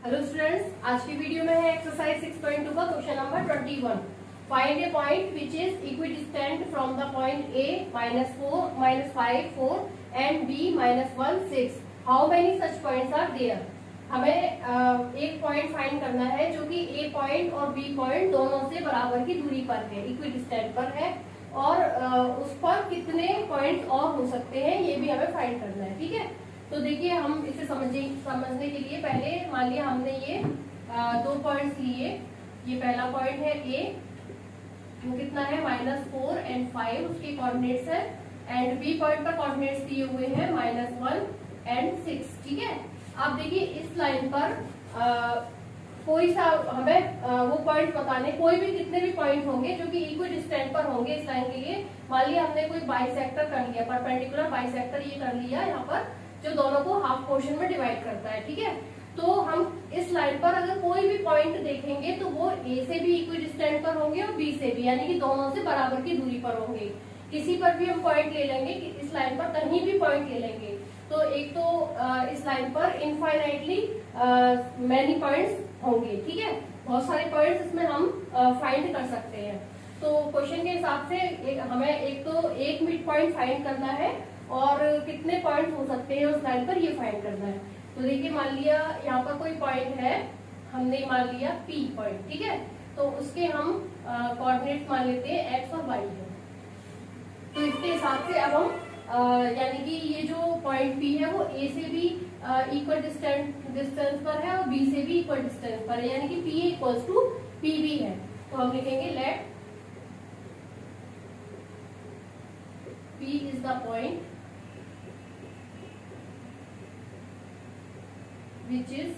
Hello students, आज की video में है एक्सरसाइज 6.2 का question number 21। Find a point which is equidistant from the point A -4, -5, 4 and B -1, 6। How many such points are there. हमें एक point फाइंड करना है जो कि ए पॉइंट और बी पॉइंट दोनों से बराबर की दूरी पर है, इक्विडिस्टेंट पर है, और उस पर कितने पॉइंट्स और हो सकते हैं ये भी हमें फाइंड करना है। ठीक है, तो देखिए हम इसे समझने के लिए पहले मान लिया हमने ये दो पॉइंट्स लिए। ये पहला पॉइंट है ए, वो कितना है -4 एंड 5, उसके कोऑर्डिनेट्स है। एंड बी पॉइंट पर कोऑर्डिनेट्स दिए हुए हैं -1 एंड 6। ठीक है, अब देखिए इस लाइन पर कोई सा हमें वो पॉइंट बताने, कोई भी कितने भी पॉइंट होंगे जो कि इक्विडिस्टेंट पर होंगे इस लाइन के लिए। मान लिया हमने कोई बाइसेक्टर कर लिया, परपेंडिकुलर बाइसेक्टर ये कर लिया यहाँ पर, जो दोनों को हाफ पोर्शन में डिवाइड करता है। ठीक है, तो हम इस लाइन पर अगर कोई भी पॉइंट देखेंगे तो वो ए से भी इक्विडिस्टेंट पर होंगे और बी से भी, यानी कि दोनों से बराबर की दूरी पर होंगे। किसी पर भी हम पॉइंट ले लेंगे, इस लाइन पर कहीं भी पॉइंट ले लेंगे, तो एक तो इस लाइन पर इनफाइनाइटली मैनी पॉइंट्स होंगे। ठीक है, बहुत सारे पॉइंट्स इसमें हम फाइंड कर सकते हैं। तो क्वेश्चन के हिसाब से हमें एक तो एक मिड पॉइंट फाइंड करना है और कितने पॉइंट्स हो सकते हैं उस लाइन पर ये फाइंड करना है। तो देखिए मान लिया यहाँ पर कोई पॉइंट है, हमने मान लिया पी पॉइंट। ठीक है, तो उसके हम कोऑर्डिनेट्स मान लेते हैं एक्स और वाई है। तो इसके हिसाब से अब हम यानी कि ये जो पॉइंट पी है वो ए से भी इक्वल डिस्टेंस पर है और बी से भी इक्वल डिस्टेंस पर है, यानी कि P equals to P B है। तो हम लिखेंगे let P is the point which is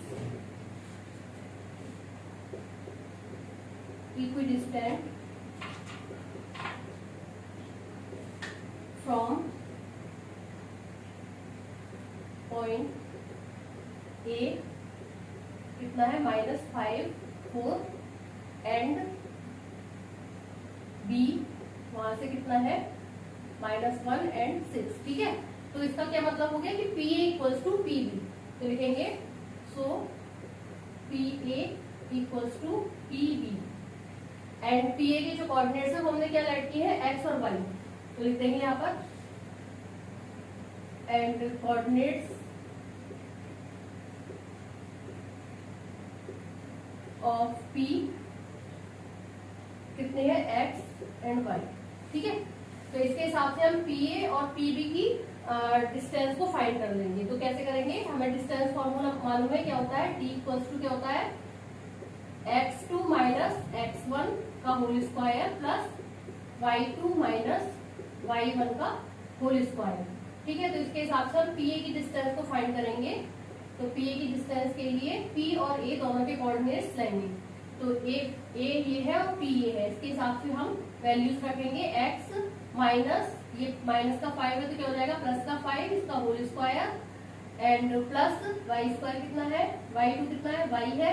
equidistant from point A, कितना है -5, 4 एंड B वहां से कितना है -1 एंड 6। ठीक है, तो इसका क्या मतलब हो गया कि P A equals to P B. तो लिखेंगे so P A equals to P B and P A के जो कोऑर्डिनेट्स है वो हमने क्या लेट किए हैं एक्स और वाई। तो लिख देंगे यहाँ पर एंड कोऑर्डिनेट्स ऑफ पी कितने हैं एक्स एंड वाई। ठीक है, तो इसके हिसाब से हम पी ए और पी बी की डिस्टेंस को फाइंड कर लेंगे। तो कैसे करेंगे, हमें डिस्टेंस फॉर्मूला मालूम है क्या होता है, d इक्वल्स टू क्या होता है x2 माइनस x1 का whole square plus y2 minus y1 का होल स्क्वायर। ठीक है, तो इसके हिसाब से हम pa की डिस्टेंस को फाइंड करेंगे। तो pa की डिस्टेंस के लिए p और a दोनों के कोऑर्डिनेट्स लेंगे। तो a ये है और p ये है, इसके हिसाब से हम वैल्यूज रखेंगे। x माइनस ये माइनस का 5 है तो क्या हो जाएगा प्लस का 5, इसका whole square and plus y square कितना है, y2 कितना है y है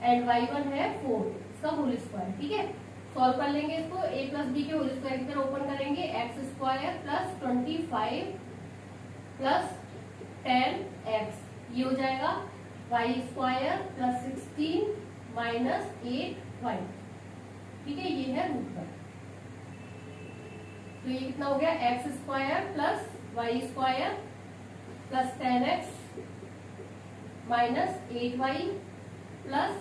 एंड y1 है 4, इसका होल स्क्वायर। ठीक है, सॉल्व कर लेंगे इसको, a प्लस बी के होल स्क्वायर की तरह ओपन करेंगे, x square plus 25 plus 10x, ये हो जाएगा y square plus 16 minus 8y। ठीक है, ये है रूट पर। तो ये कितना हो गया x square plus y square plus 10x minus 8y plus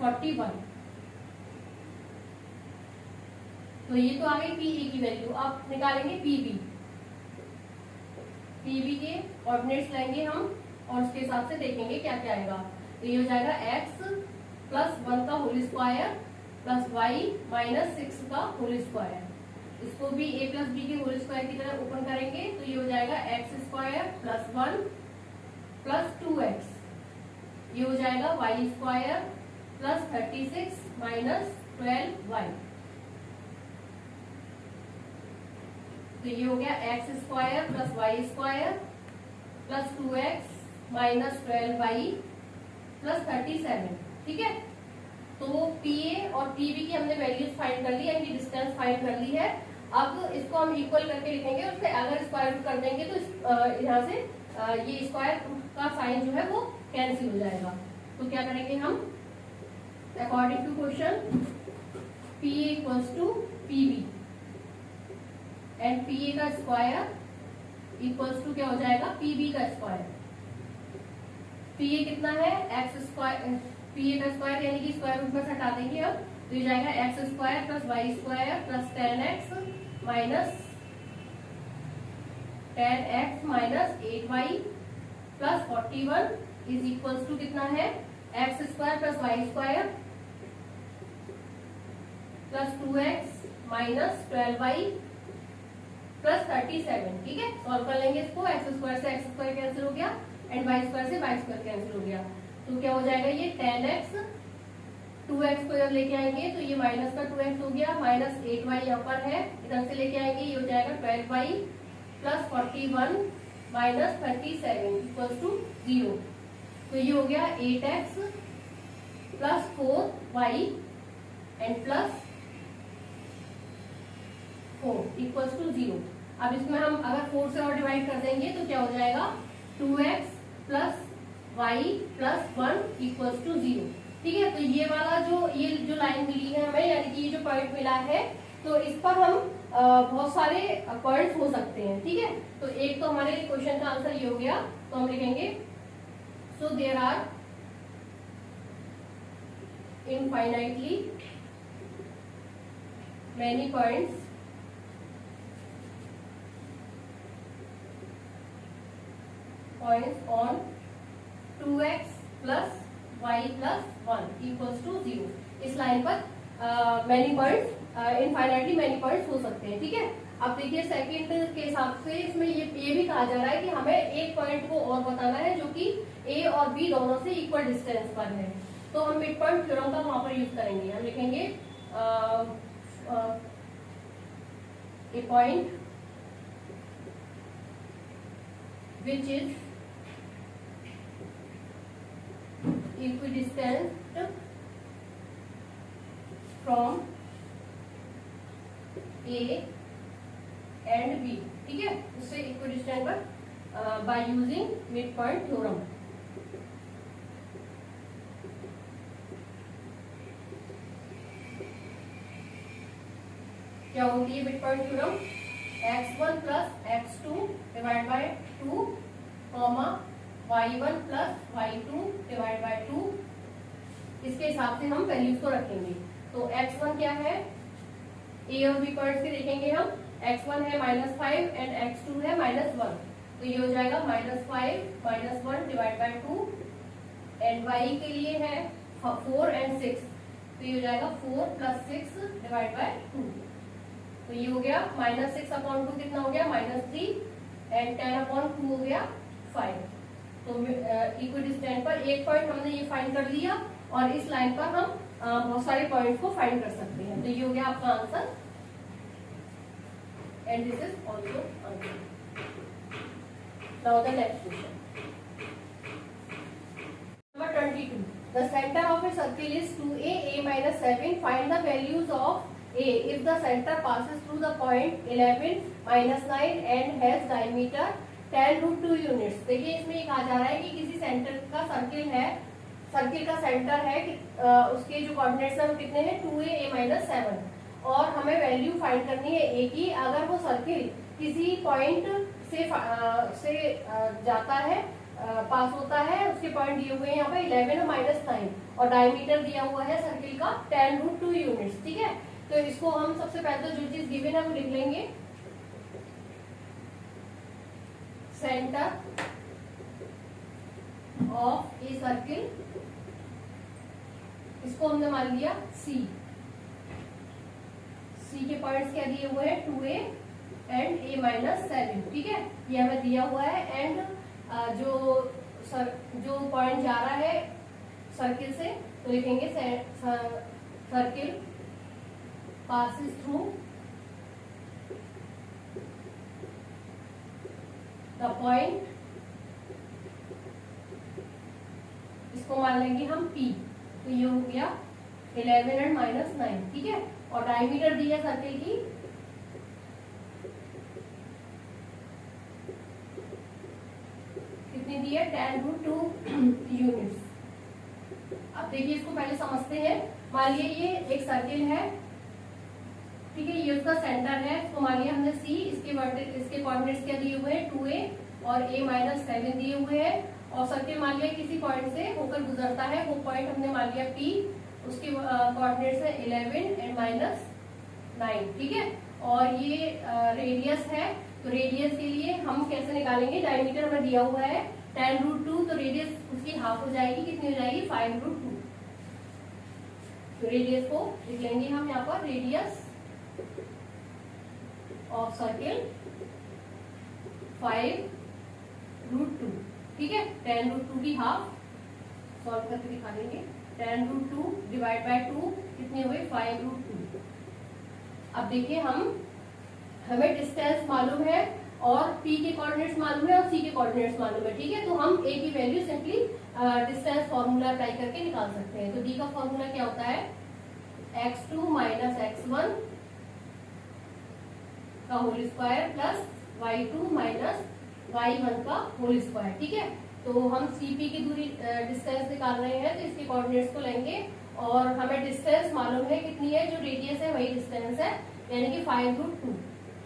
41। तो ये तो आ गई पी ए की वैल्यू। अब निकालेंगे पी बी। पी बी के कोऑर्डिनेट्स लेंगे हम और उसके हिसाब से देखेंगे क्या क्या आएगा। तो ये हो जाएगा एक्स प्लस 1 का whole square plus y minus 6 का होल स्क्वायर। इसको भी a प्लस बी के होल स्क्वायर की तरह ओपन करेंगे तो ये हो जाएगा x square plus 1 plus 2x, ये हो जाएगा Y square plus 36 minus 12y। तो ये हो गया x square plus y square plus 2x minus 12y plus 37। ठीक है, तो पी ए और पी बी की हमने वैल्यूज फाइंड कर ली, यानी डिस्टेंस फाइंड कर ली है। अब इसको हम इक्वल करके लिखेंगे, उसके अगर स्क्वायर रूट कर देंगे तो यहाँ से ये स्क्वायर का साइन जो है वो कैंसिल हो जाएगा। तो क्या करेंगे हम, according to question P A equals to P B and P A का स्क्वायर इक्वल्स टू क्या हो जाएगा, पी बी का स्क्वायर। पी ए कितना है, एक्स स्क्वायर, पी ए का स्क्वायर यानी कि स्क्वायर रूट में से हटा देंगे अब, तो ये जाएगा x square plus y square plus 10x minus 10x minus 8y plus 41 is equals to कितना है, x square plus y square plus 2x minus 12y plus 37। ठीक है, सॉल्व कर लेंगे इसको, एक्स स्क्वायर से एक्स स्क्वायर कैंसिल हो गया एंड वाई स्क्वायर से वाई स्क्वायर कैंसिल हो गया। तो क्या हो जाएगा, ये 10x 2x को जब लेके आएंगे तो ये माइनस का 2x हो गया, माइनस 8y यहाँ पर है, इधर से लेके आएंगे ये हो जाएगा 12y plus 41 minus 37 equals to 0। तो ये हो गया 8x plus 4y and plus 4 equals to 0। अब इसमें हम अगर 4 से और डिवाइड कर देंगे तो क्या हो जाएगा, 2x plus y plus 1 equals to 0। ठीक है, तो ये वाला ये जो लाइन मिली है हमें, यानी कि ये जो पॉइंट मिला है, तो इस पर हम बहुत सारे पॉइंट्स हो सकते हैं। ठीक है, तो एक तो हमारे क्वेश्चन का आंसर ये हो गया, तो हम लिखेंगे so there are infinitely many points on 2x plus y plus 1 equals to 0। इस लाइन पर many points, infinitely many points हो सकते हैं। ठीक है, अब देखिए सेकंड के हिसाब से इसमें ये भी कहा जा रहा है कि हमें एक पॉइंट को और बताना है जो कि a और b दोनों से इक्वल डिस्टेंस पर है। तो हम मिड पॉइंट थ्योरम का वहां पर यूज करेंगे, हम लिखेंगे a point which is equidistant from A and B। ठीक है, उससे equidistant पर by using midpoint theorem। क्या होती है midpoint theorem, x1 plus x2 divide by 2 comma y1 plus y2 divide by 2। इसके हिसाब से हम वैल्यूज को रखेंगे। तो x1 क्या है, a और b पॉइंट्स के देखेंगे हम, x1 है -5 एंड x2 है -1, तो ये हो जाएगा -5 -1 डिवाइड बाय 2 एंड y के लिए है 4 एंड 6, तो ये हो जाएगा 4 प्लस 6 डिवाइड बाय 2। तो ये हो गया -6/2 कितना हो गया, -3 एंड 10/2 हो गया 5। तो इक्विडिस्टेंट पर एक पॉइंट हमने ये फाइंड कर लिया और इस लाइन पर हम बहुत सारे पॉइंट्स को फाइंड कर सकते हैं। तो ये हो गया आपका answer and this is also answer. Now the next question number 22। The centre of a circle is 2a, a minus 7. Find the values of a if the center passes through the point 11 minus 9 and has diameter 10√2 units. देखिए इसमें ये कहा जा रहा है कि किसी centre का सर्किल है, सर्किल का सेंटर है कि उसके जो कोऑर्डिनेट्स हैं वो कितने हैं, 2a, a minus 7, और हमें वैल्यू फाइंड करनी है a की अगर वो सर्किल किसी पॉइंट से जाता है, पास होता है, उसके पॉइंट दिए हुए हैं यहाँ पे 11 और -9 और डायमीटर दिया हुआ है सर्किल का 10√2 यूनिट्स। ठीक है, तो इसको हम सबसे पहले तो जो चीज गिवन है वो लिख लेंगे, सेंटर ऑफ ए सर्किल, इसको हमने मान लिया सी। सी के पॉइंट्स क्या दिए हुए हैं, 2a एंड a minus 7। ठीक है, ये हमें दिया हुआ है एंड जो पॉइंट जा रहा है सर्किल से, तो लिखेंगे circle passes through the point, इसको मान लेंगे हम P। तो ये हो गया 11 एंड -9। ठीक है, और डायमीटर दी है सर्किल की दी है 10√2 यूनिट्स। अब देखिए इसको पहले समझते हैं। मान लिया ये एक सर्किल है, ठीक है, ये उसका सेंटर है। तो मान लिया हमने सी, इसके कोऑर्डिनेट्स क्या दिए हुए हैं 2a और a-7 दिए हुए हैं। और सर्किल मान लिया किसी पॉइंट से होकर गुजरता है, वो पॉइंट हमने मान लिया P, उसके कोऑर्डिनेट्स है 11 एंड -9, ठीक है। और ये रेडियस है, तो रेडियस के लिए हम कैसे निकालेंगे, डायमीटर हमें दिया हुआ है 10√2, तो रेडियस उसकी हाफ हो जाएगी, कितनी हो जाएगी 5√2। तो रेडियस को लिख लेंगे हम यहाँ पर, रेडियस ऑफ सर्किल 5√2, ठीक है। 10√2 की हाफ सॉल्व करके दिखा देंगे। 10√2 डिवाइड बाय 2 कितने हुए 5√2। अब देखिए हमें डिस्टेंस मालूम है और P के कोऑर्डिनेट्स मालूम है और C के कोऑर्डिनेट्स मालूम है, ठीक है। तो हम A की value simply distance formula apply करके निकाल सकते हैं। तो D का फॉर्मूला क्या होता है, x2 माइनस x1 का whole square plus y2 minus y1 का होल स्क्वायर, ठीक है। तो हम CP की दूरी डिस्टेंस निकाल रहे हैं, तो इसके कोऑर्डिनेट्स को लेंगे और हमें डिस्टेंस मालूम है कितनी है, जो रेडियस है वही डिस्टेंस है, यानी कि 5√2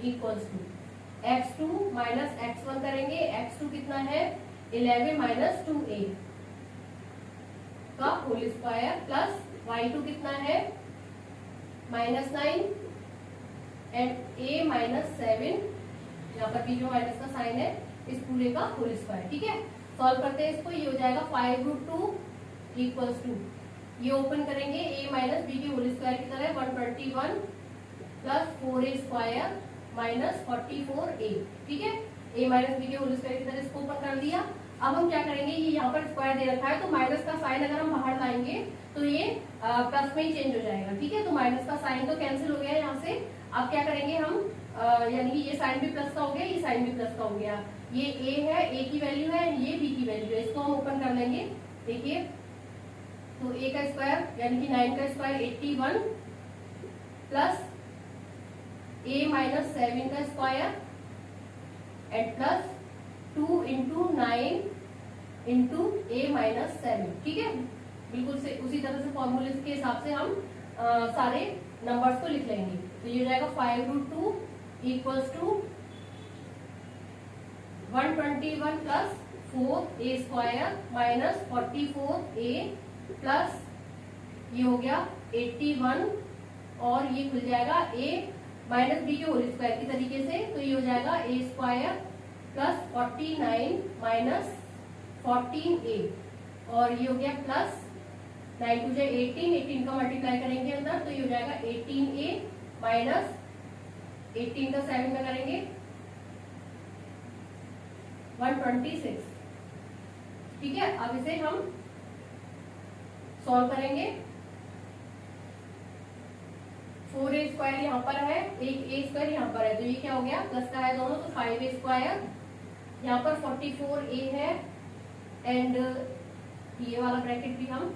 equals to x2 minus x1 करेंगे। x2 कितना है 11 माइनस 2a का होल स्क्वायर प्लस y2 कितना है -9 एंड a-7, यहाँ पर भी जो माइनस का साइन है, इस पूरे का होल स्क्वायर, ठीक है। सॉल्व करते हैं इसको, ये हो जाएगा 5√2 इक्वल्स टू, ये ओपन करेंगे a माइनस बी के होल स्क्वायर की तरह 121 plus 4a square minus 44a, ठीक है। a माइनस बी के होल स्क्वायर की तरह इसको ओपन कर दिया। अब हम क्या करेंगे, ये यहाँ पर स्क्वायर दे रखा है, तो माइनस का साइन अगर हम बाहर लाएंगे तो ये प्लस में ही चेंज हो जाएगा, ठीक है। तो माइनस का साइन तो कैंसिल हो गया यहाँ से। अब क्या करेंगे हम, यानी कि ये साइन भी प्लस का हो गया, ये साइन भी प्लस का हो गया। ये a है, a की वैल्यू है, ये b की वैल्यू है, इसको हम ओपन कर लेंगे। देखिए तो a का स्क्वायर यानी कि 9 का स्क्वायर 81 प्लस a माइनस 7 का square and plus 2 into 9 into a minus 7, ठीक है। बिल्कुल से उसी तरह से फॉर्मूले के हिसाब से हम सारे नंबर्स को लिख लेंगे। तो ये हो जाएगा 5√2 equals to 121 plus 4a square minus 44a plus ये हो गया 81 और ये खुल जाएगा a माइनस बी के होल स्क्वायर की तरीके से, तो ये हो जाएगा a square plus 49 minus 14a और ये हो गया प्लस 9 टू जाए 18 का मल्टीप्लाई करेंगे अंदर, तो ये हो जाएगा 18a माइनस 18 का 7 में करेंगे 126, ठीक है। अब इसे हम सॉल्व करेंगे। 4a स्क्वायर यहाँ पर है, एक a स्क्वायर यहाँ पर है, तो ये क्या हो गया प्लस का है दोनों, तो 5a स्क्वायर, यहाँ पर 44a है एंड ये वाला ब्रैकेट भी हम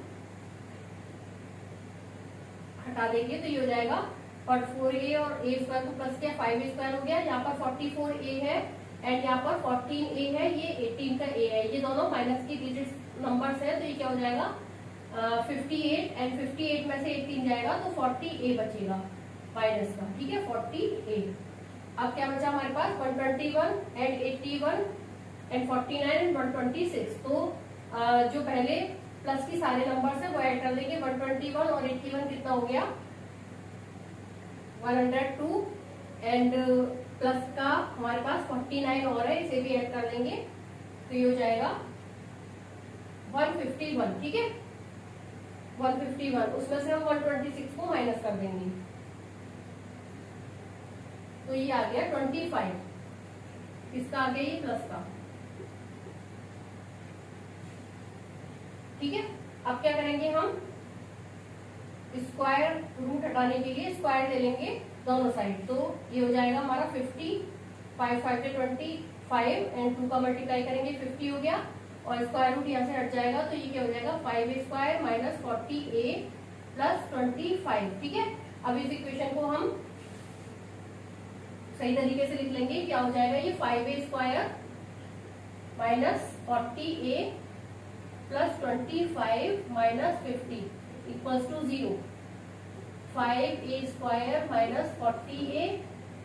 हटा देंगे, तो ये हो जाएगा 4a और a स्क्वायर को प्लस किया 5a स्क्वायर हो गया। यहाँ पर 44a है एंड यहाँ पर 14a है, ये 18 का a है, ये दोनों माइनस के डिजिट नंबर्स है, तो ये क्या हो जाएगा 58 एंड 58 में से 18 जाएगा तो 40a बचेगा माइनस का, ठीक है 40a। अब क्या बचा हमारे पास 121 एंड 81 एंड 49 एंड 126, तो जो पहले प्लस की सारे नंबर्स है वो ऐड कर देंगे। 121 और 81 कितना हो गया 102 एंड प्लस का हमारे पास 49 और है, इसे भी ऐड कर लेंगे, तो ये हो जाएगा 151, ठीक है 151, उसमें से हम 126 को माइनस कर देंगे, तो ये आ गया 25, किसका आ गया ये प्लस का, ठीक है। अब क्या करेंगे हम, स्क्वायर रूट हटाने के लिए स्क्वायर ले लेंगे दोनों साइड, तो ये हो जाएगा हमारा 50, 5 5 से 25 एंड 2 का मल्टीप्लाई करेंगे 50 हो गया और स्क्वायर रूट यहाँ से हट जाएगा, तो ये क्या हो जाएगा 5a square minus 40a plus 25, ठीक है। अब इस इक्वेशन को हम सही तरीके से लिख लेंगे, क्या हो जाएगा ये 5a square minus 40a plus 25 minus 50 equals to 0। 5a square minus 40a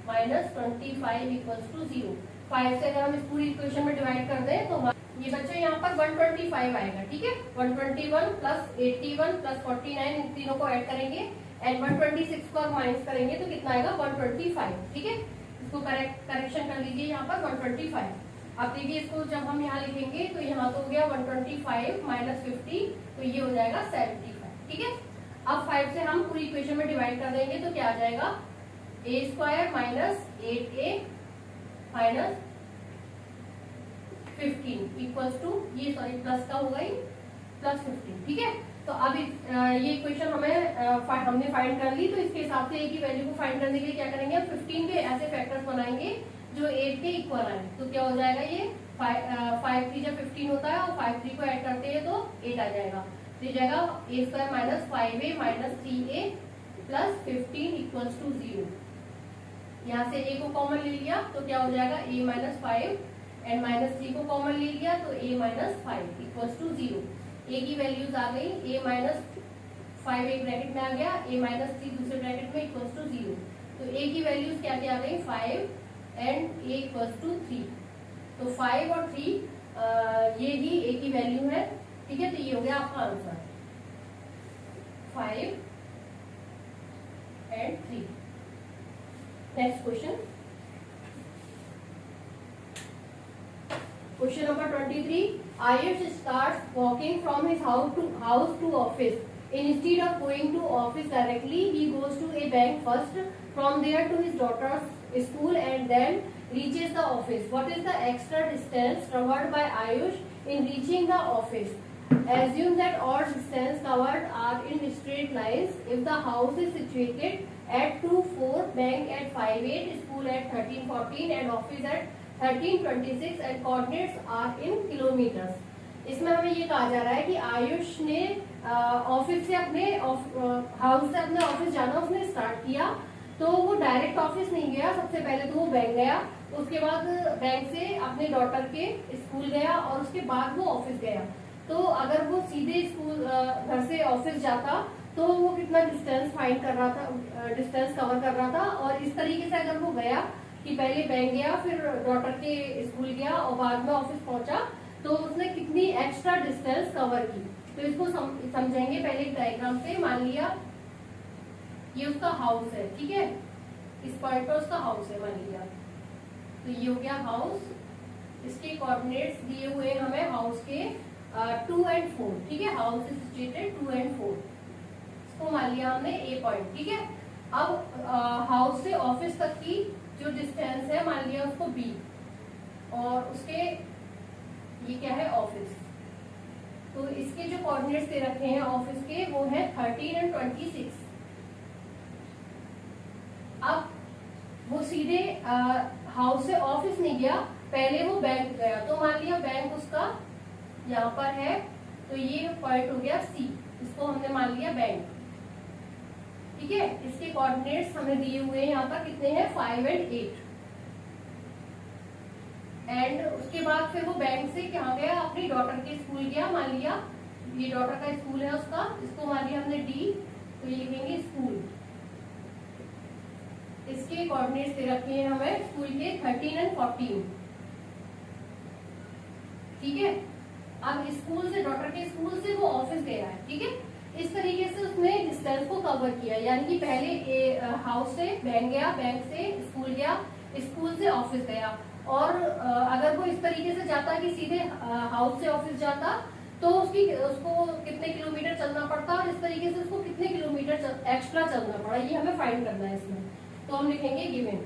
minus 25 equals to 0। 5 से अगर हम इस पूरी इक्वेशन में डिवाइड कर दें तो ये बच्चों यहाँ पर 125 आएगा, ठीक है। 121 प्लस 81 प्लस 49 इन तीनों को ऐड करेंगे एंड 126 को माइनस करेंगे तो कितना आएगा 125, ठीक है। इसको करेक्शन कर लीजिए यहाँ पर 125। अब देखिए इसको जब हम यहाँ लिखेंगे तो यहाँ तो हो गया 125 माइनस 50 तो ये हो जाएगा 75, ठीक है। अब 5 से हम पूरी इक्वेशन में डिवाइड कर देंगे तो क्या आ जाएगा a square minus 8a minus 15 equals to ये सॉरी प्लस का होगा ही प्लस 15, ठीक है। तो अब ये इक्वेशन हमने फाइंड कर ली, तो इसके हिसाब से a की वैल्यू को फाइंड करने के लिए क्या करेंगे, 15 के ऐसे फैक्टर्स बनाएंगे जो 8 के इक्वल आए। तो क्या हो जाएगा ये 5 3 जब 15 होता है और 5 3 को ऐड करते हैं तो 8 आ जाएगा। तो ये जाएगा a square minus 5a minus 3a plus 15 equals to 0। यहाँ से a को कॉमन ले लिया तो क्या हो जाएगा a माइनस 5 एंड माइनस 3 को कॉमन ले लिया तो a minus 5 equals to 0। a की वैल्यूज आ गई, a माइनस 5 एक ब्रैकेट में आ गया, a माइनस 3 दूसरे ब्रैकेट में इक्वल्स टू 0। तो a की वैल्यूज क्या क्या आ गई 5 एंड a इक्वल्स टू 3। तो 5 और 3 ये ही a की वैल्यू है, ठीक है। तो ये हो गया आपका answer 5 and 3। Next question, question number 23। Ayush starts walking from his house to office. Instead of going to office directly, he goes to a bank first. From there to his daughter's school and then reaches the office. What is the extra distance covered by Ayush in reaching the office? Assume that all distance covered are in straight lines. If the house is situated at 2-4, bank at 5-8, school at 13-14 and office at 13-26 and coordinates are in kilometers. इसमें हमें ये कहा जा रहा है कि आयुष ने office से अपने हाउस से अपने ऑफिस जाना उसने स्टार्ट किया। तो वो डायरेक्ट ऑफिस नहीं गया, सबसे पहले तो वो बैंक गया, उसके बाद बैंक से अपने डॉटर के स्कूल गया और उसके बाद वो ऑफिस गया। तो अगर वो सीधे स्कूल घर से ऑफिस जाता तो वो कितना डिस्टेंस फाइंड कर रहा था, डिस्टेंस कवर कर रहा था। और इस तरीके से अगर वो गया कि पहले बैंक गया फिर डॉटर के स्कूल गया और बाद में ऑफिस पहुंचा तो उसने कितनी एक्स्ट्रा डिस्टेंस कवर की। तो इसको समझेंगे पहले एक डायग्राम से। मान लिया ये उसका हाउस है, ठीक है, इस पॉइंट पर उसका हाउस है मान लिया। तो ये हो गया हाउस, इसके कोऑर्डिनेट्स दिए हुए हमें हाउस के 2 and 4, ठीक है। हाउस इज सिचुएटेड 2 and 4, इसको मान लिया हमने ए पॉइंट, ठीक है। अब हाउस से ऑफिस तक की जो डिस्टेंस है मान लिया उसको बी और उसके ये क्या है ऑफिस। तो इसके जो कोऑर्डिनेट्स दे रखे हैं ऑफिस के वो है 13 and 26। अब वो सीधे हाउस से ऑफिस नहीं गया, पहले वो बैंक गया। तो मान लिया बैंक उसका यहाँ पर है, तो ये पॉइंट हो गया सी, इसको हमने मान लिया बैंक, ठीक है। इसके कोऑर्डिनेट्स हमें दिए हुए हैं यहाँ पर कितने हैं 5 and 8। एंड उसके बाद फिर वो बैंक से कहाँ गया, अपनी डॉटर के स्कूल गया। मान लिया ये डॉटर का स्कूल है उसका, इसको मान लिया हमने डी, तो ये लिखेंगे स्कूल। इसके कोऑर्डिनेट्स दे रखे हैं हमें स्कूल के 13 and 14, ठीक है। अब स्कूल से डॉटर के स्कूल से वो ऑफिस गया है, ठीक है। इस तरीके से उसने डिस्टेंस को कवर किया, यानी कि पहले हाउस से बैंक गया, बैंक से स्कूल गया, स्कूल से ऑफिस गया। और अगर वो इस तरीके से जाता कि सीधे हाउस से ऑफिस जाता तो उसको कितने किलोमीटर चलना पड़ता और इस तरीके से उसको कितने किलोमीटर एक्स्ट्रा चलना पड़ा, ये हमें फाइंड करना है इसमें। तो हम लिखेंगे given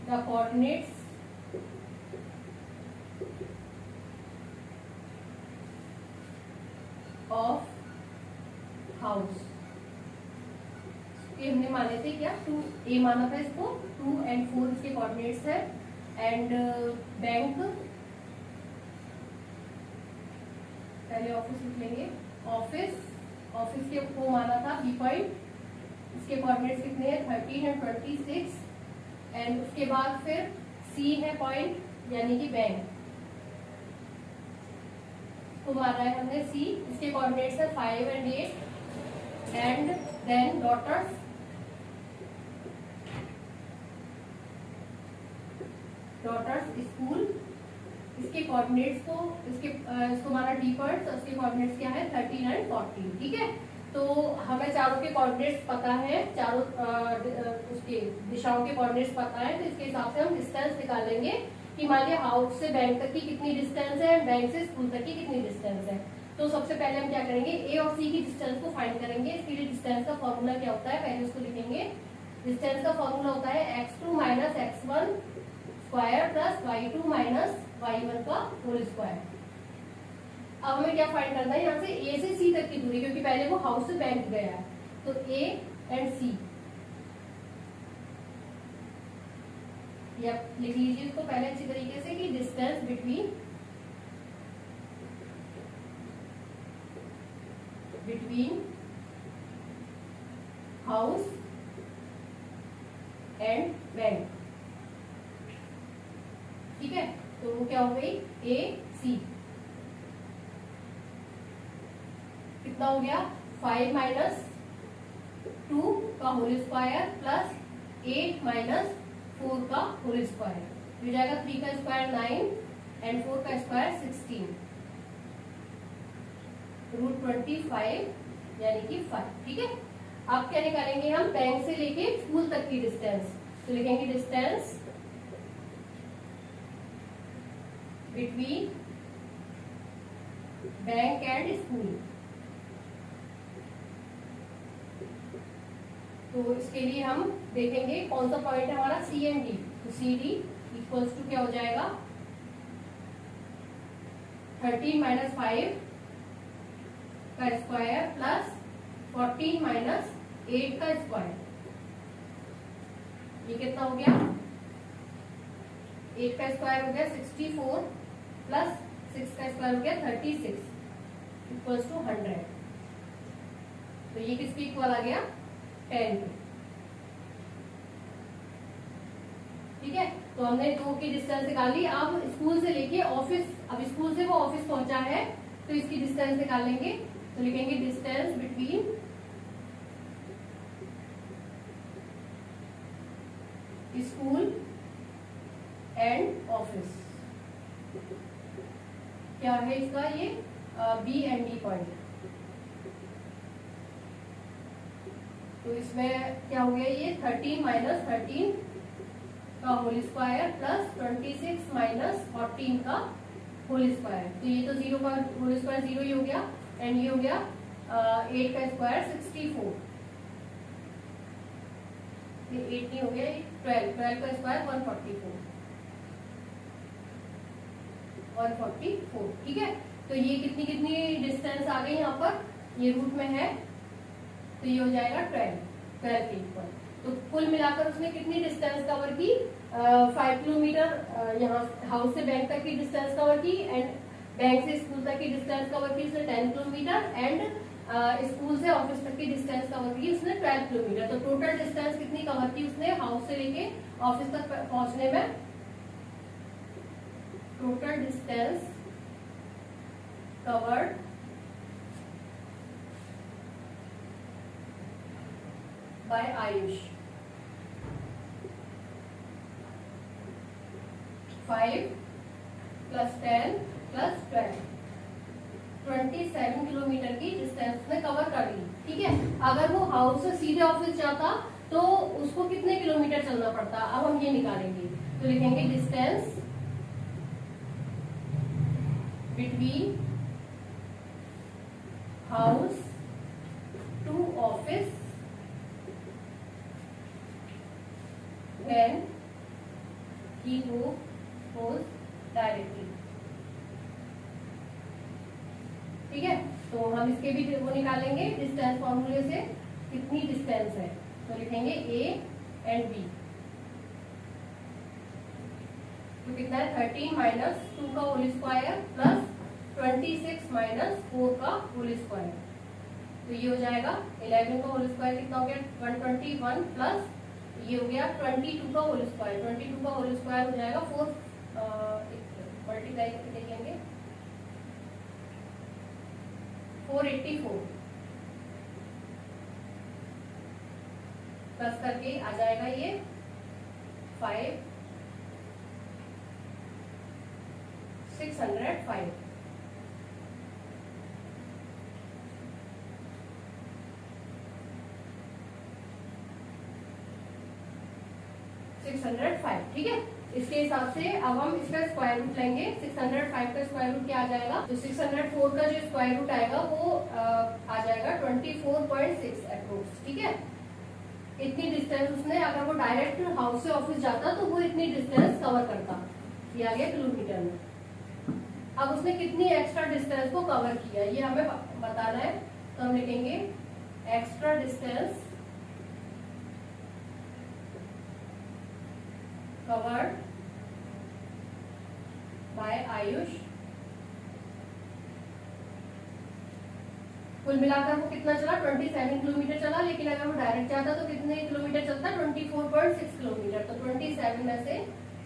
the coordinates of house. ये हमने माने थे क्या 2a माना था इसको, 2 and 4 इसके कोऑर्डिनेट्स है। एंड बैंक पहले ऑफिस लिख लेंगे, ऑफिस के को माना था बी पॉइंट, इसके कोऑर्डिनेट्स कितने हैं 13 and 26 एंड उसके बाद फिर सी है पॉइंट, यानी कि बैंक को मारा है हमने सी, इसके कोऑर्डिनेट्स है 5 and 8 and then daughters school, इसके कोऑर्डिनेट्स को इसको मारा डी पॉइंट्स, उसके कोऑर्डिनेट्स क्या है 13 एंड 14। ठीक है, तो हमें चारों के कोऑर्डिनेट्स पता है, चारों उसके दिशाओं के कोऑर्डिनेट्स पता है, तो इसके हिसाब से हम डिस्टेंस निकालेंगे कि मान लिया हाउस से बैंक तक की कितनी डिस्टेंस है, बैंक से स्कूल तक की कितनी डिस्टेंस है। तो सबसे पहले हम क्या करेंगे, ए और सी की डिस्टेंस को फाइंड करेंगे। इसके लिए डिस्टेंस का फॉर्मूला क्या होता है, पहले उसको लिखेंगे। डिस्टेंस का फॉर्मूला होता है x2 minus x1 square plus y2 minus y1 का होल स्क्वायर। अब हमें क्या फाइंड करना है, यहाँ से ए से सी तक की दूरी, क्योंकि पहले वो हाउस से बैंक गया है, तो ए एंड सी या लिख लीजिए इसको पहले अच्छी तरीके से कि distance between house and bank. ठीक है, तो वो क्या हो गई ए सी, कितना हो गया 5 माइनस 2 का होल स्क्वायर प्लस 8 माइनस 4 का होल स्क्वायर, हो जाएगा 3 का स्क्वायर 9 एंड 4 का स्क्वायर 16 रूट 25 यानी कि 5। ठीक है, अब क्या निकालेंगे हम, बैंक से लेके स्कूल तक की डिस्टेंस, तो लिखेंगे distance between bank and school. तो इसके लिए हम देखेंगे कौन सा पॉइंट है हमारा सी एंड डी, तो सी डी इक्वल्स टू क्या हो जाएगा 13 माइनस 5 का स्क्वायर प्लस 14 माइनस 8 का स्क्वायर, ये कितना हो गया 8 का स्क्वायर हो गया 64 प्लस 6 का स्क्वायर हो गया 36 इक्वल्स टू 100। तो ये किसके इक्वल आ गया 10। ठीक है, तो हमने 2 की डिस्टेंस निकाल ली। अब स्कूल से लेके ऑफिस, अब स्कूल से वो ऑफिस पहुंचा है तो इसकी डिस्टेंस निकाल लेंगे, तो लिखेंगे distance between school and office, क्या है इसका ये बी एंड डी पॉइंट। तो इसमें क्या हो गया ये 13 माइनस 13 का होल स्क्वायर प्लस 26 माइनस 14 का होल स्क्वायर, तो ये तो 0 का होल स्क्वायर 0 ही हो गया एंड ये हो गया 8 का स्क्वायर 64, ये 8 नहीं हो गया, 12 का स्क्वायर 144। ठीक है, तो ये कितनी कितनी डिस्टेंस आ गई यहाँ पर, ये रूट में है तो ये हो जाएगा 12 के इक्वल। तो कुल मिलाकर उसने कितनी डिस्टेंस कवर की 5 किलोमीटर यहाँ हाउस से बैंक तक की डिस्टेंस कवर की एंड बैंक से स्कूल तक की डिस्टेंस कवर की उसने 10 किलोमीटर एंड स्कूल से ऑफिस तक की डिस्टेंस कवर की उसने 12 किलोमीटर। तो टोटल डिस्टेंस कितनी कवर की उसने हाउस से लेके ऑफिस तक पहुंचने में, total distance covered by Ayush 5 plus 10 plus 12 27 kilometre की डिस्टेंस में कवर कर ली। ठीक है, अगर वो हाउस से सीधे ऑफिस जाता तो उसको कितने किलोमीटर चलना पड़ता, अब हम ये निकालेंगे। तो लिखेंगे distance between house to office when he goes directly। ठीक है, तो हम इसके भी वो निकालेंगे डिस्टेंस फॉर्मूले से कितनी डिस्टेंस है, तो लिखेंगे ए एंड बी, तो कितना है 13 माइनस 2 का होल स्क्वायर प्लस 26 माइनस 4 का होल स्क्वायर, तो ये हो जाएगा 11 का होल स्क्वायर कितना हो गया 121 प्लस ये हो गया 22 का होल स्क्वायर, 22 का होल स्क्वायर हो जाएगा 4 मल्टीप्लाई करके देखेंगे 484 प्लस करके आ जाएगा ये 5 605। ठीक है। इसके हिसाब से अब हम इसका स्क्वायर रूट लेंगे। 605 का स्क्वायर रूट क्या आ जाएगा, तो 604 का जो स्क्वायर रूट आएगा वो आ जाएगा 24.6 अप्रोक्स। ठीक है, इतनी डिस्टेंस उसने, अगर वो डायरेक्ट हाउस से ऑफिस जाता तो वो इतनी डिस्टेंस कवर करता। ये आ गया किलोमीटर में। अब उसने कितनी एक्स्ट्रा डिस्टेंस को कवर किया ये हमें बताना है, तो हम लिखेंगे extra distance covered by Ayush. कुल मिलाकर वो कितना चला, 27 किलोमीटर चला, लेकिन अगर वो डायरेक्ट जाता तो कितने किलोमीटर चलता, 24.6 किलोमीटर। तो 27 में से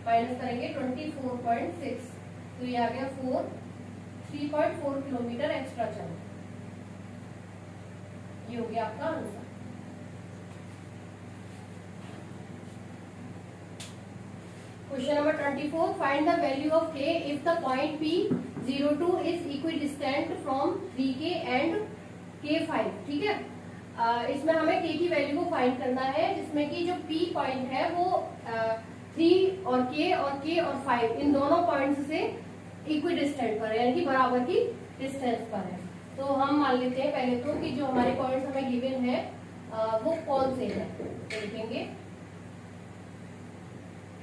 माइनस करेंगे 24.6, तो ये आ गया 3.4 किलोमीटर एक्स्ट्रा चला। ये हो गया आपका answer. Question number 24. Find the value of k if the point P02 is equidistant from 3k and k5. ठीक है, इसमें हमें k की वैल्यू को फाइंड करना है, जिसमें कि जो P पॉइंट है वो 3 और k और 5 इन दोनों पॉइंट्स से इक्विडिस्टेंट पर है, यानी कि बराबर की डिस्टेंस पर है। तो हम मान लेते हैं पहले तो कि जो हमारे पॉइंट्स हमें गिवन है वो कौन से हैं। तो लिखेंगे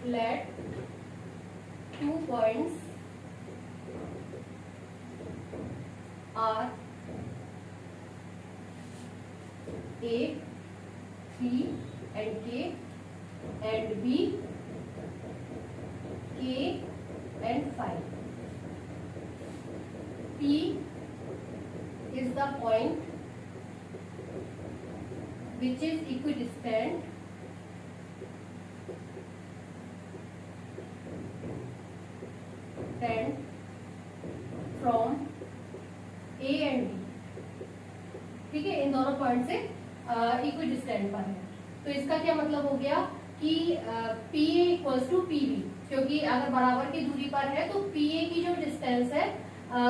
let 2 points are A, 3 and K, and B, K and 5. P is the point which is equidistant from A and B. ठीक है, इन दोनों पॉइंट से इक्विडिस्टेंट पर है। तो इसका क्या मतलब हो गया कि P A equals to P B, क्योंकि अगर बराबर की दूरी पर है तो पी ए की जो डिस्टेंस है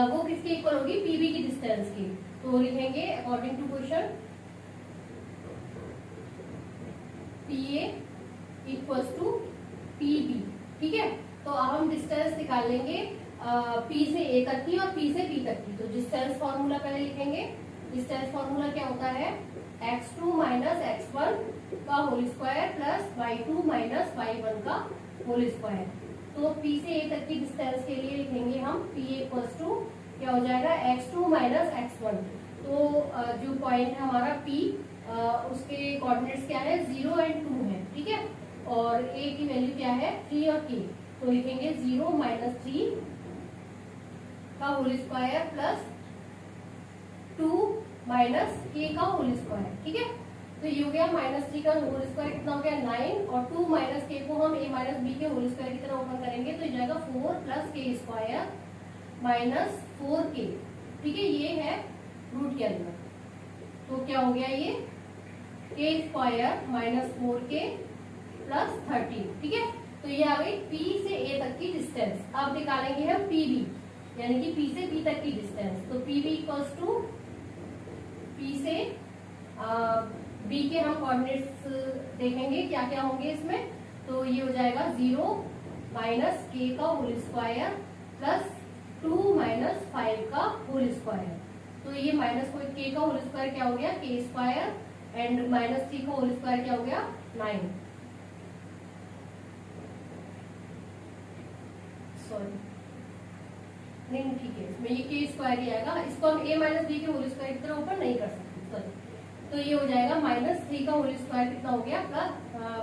वो किसके इक्वल होगी, पी बी की डिस्टेंस की। तो लिखेंगे according to question P A equals to P B. ठीक है, तो अब हम डिस्टेंस निकाल लेंगे P से A तक की और P से B तक की। तो डिस्टेंस फॉर्मूला पहले लिखेंगे। डिस्टेंस फॉर्मूला क्या होता है, x2 माइनस x1 का whole square plus y2 minus y1 का होल स्क्वायर। तो P से A तक की डिस्टेंस के लिए लिखेंगे हम P इक्वल्स टू क्या हो जाएगा, x2 माइनस x1। तो जो पॉइंट है हमारा P उसके कोऑर्डिनेट्स क्या है, 0 और 2 है। ठीक है, और A की वैल्यू क्या है, 3 और K। तो लिखेंगे 0 माइनस 3 का whole square plus 2 minus k का होल स्क्वायर। ठीक है, तो ये हो गया -3 का होल स्क्वायर कितना हो गया, 9, और 2 माइनस k को हम a माइनस b के होल स्क्वायर की तरह ओपन करेंगे तो ये जाएगा 4 plus k square minus 4k। ठीक है, ये है रूट के अंदर, तो क्या हो गया ये k square minus 4k plus 13। ठीक है, तो ये आ गई P से A तक की डिस्टेंस। अब निकालेंगे हम PB, यानी कि P से B तक की डिस्टेंस। तो PB इक्वल्स टू P से B के हम कोऑर्डिनेट्स देखेंगे क्या क्या होंगे इसमें। तो ये हो जाएगा 0 माइनस k का होल स्क्वायर प्लस 2 माइनस 5 का होल स्क्वायर। तो ये माइनस k का होल स्क्वायर क्या हो गया, k स्क्वायर, एंड माइनस 3 का होल स्क्वायर क्या हो गया, 9। सॉरी नहीं ठीक है, इसमें ये k स्क्वायर ही आएगा, इसको हम a माइनस b के होल स्क्वायर की तरह ऊपर नहीं कर सकते। सॉरी, तो ये हो जाएगा -3 का होल स्क्वायर कितना हो गया,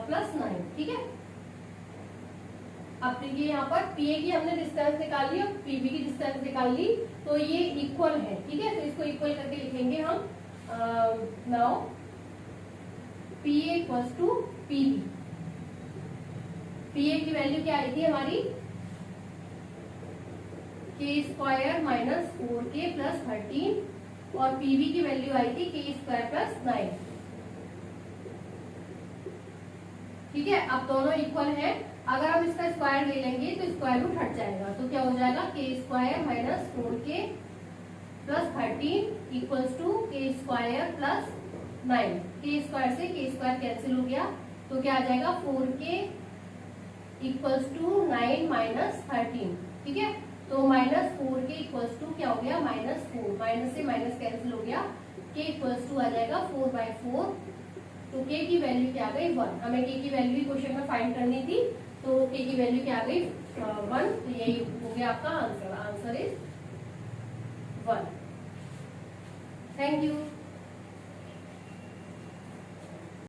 प्लस 9। ठीक है, अब देखिए यहाँ पर PA की हमने डिस्टेंस निकाल ली और PB की डिस्टेंस निकाल ली, तो ये इक्वल है। ठीक है, तो इसको इक्वल करके लिखेंगे हम नाउ PA इक्वल्स टू PB। पी ए की वैल्यू क्या आई थी हमारी, के स्क्वायर माइनस 4k प्लस 13 और पीबी की वैल्यू आई थी के स्क्वायर प्लस 9। ठीक है, अब दोनों इक्वल है, अगर हम इसका स्क्वायर ले लेंगे तो स्क्वायर रूट हट जाएगा, तो क्या हो जाएगा k square minus 4k plus 13 equals to k square plus 9। K square से के स्क्वायर कैंसिल हो गया, तो क्या आ जाएगा 4k इक्वल्स टू 9 माइनस 13। ठीक है, तो माइनस 4k इक्वल्स टू क्या हो गया -4, माइनस से माइनस कैंसिल हो गया, k इक्वल्स टू आ जाएगा 4/4। तो k की वैल्यू क्या आ गई 1। हमें k की वैल्यू ही क्वेश्चन में फाइंड करनी थी, तो k की वैल्यू क्या आ गई 1। तो यही हो गया आपका answer, answer is 1। Thank you.